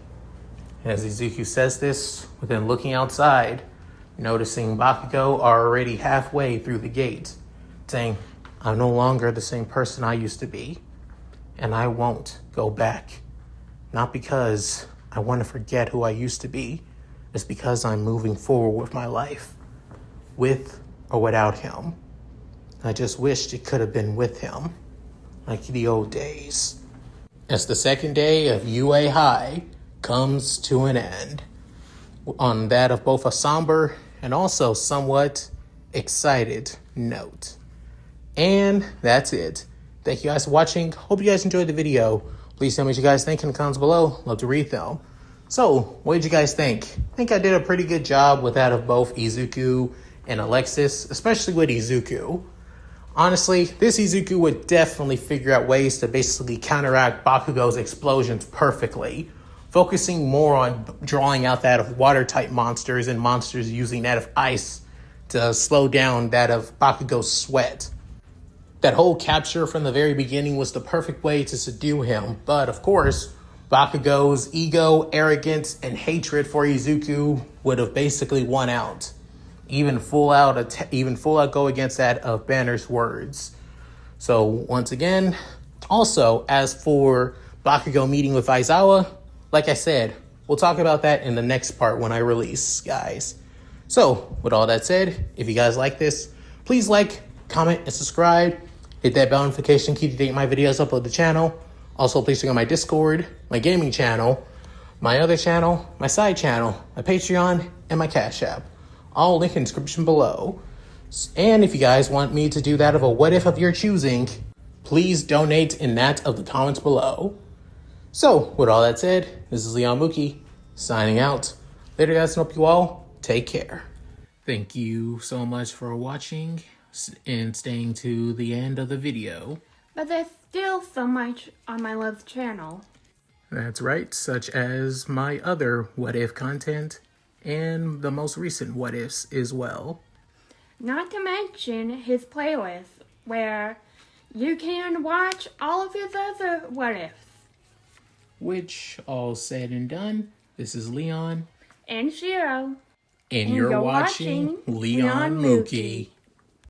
B: As Izuku says this, within looking outside, noticing Bakugo are already halfway through the gate, saying, "I'm no longer the same person I used to be, and I won't go back. Not because I want to forget who I used to be. It's because I'm moving forward with my life, with or without him. I just wished it could have been with him, like the old days." As the second day of UA High comes to an end, on that of both a somber and also somewhat excited note. And that's it. Thank you guys for watching. Hope you guys enjoyed the video. Please tell me what you guys think in the comments below. Love to read them. So, what did you guys think? I think I did a pretty good job with that of both Izuku and Alexis, especially with Izuku. Honestly, this Izuku would definitely figure out ways to basically counteract Bakugo's explosions perfectly, focusing more on drawing out that of water-type monsters and monsters using that of ice to slow down that of Bakugo's sweat. That whole capture from the very beginning was the perfect way to subdue him, but of course, Bakugo's ego, arrogance, and hatred for Izuku would have basically won out. Even full out go against that of Banner's words. So once again, also as for Bakugo meeting with Aizawa, like I said, we'll talk about that in the next part when I release, guys. So with all that said, if you guys like this, please like, comment, and subscribe. Hit that bell notification key to date my videos upload to the channel. Also, please check out my Discord, my gaming channel, my other channel, my side channel, my Patreon, and my Cash App. All linked in the description below. And if you guys want me to do that of a what if of your choosing, please donate in that of the comments below. So, with all that said, this is Leon Mookie, signing out. Later, guys, and hope you all take care. Thank you so much for watching and staying to the end of the video.
C: But there's still so much on my love channel.
B: That's right, such as my other what if content and the most recent what ifs as well.
C: Not to mention his playlist, where you can watch all of his other what ifs.
B: Which, all said and done, this is Leon.
C: And Shiro.
B: And you're watching Leon Mookie.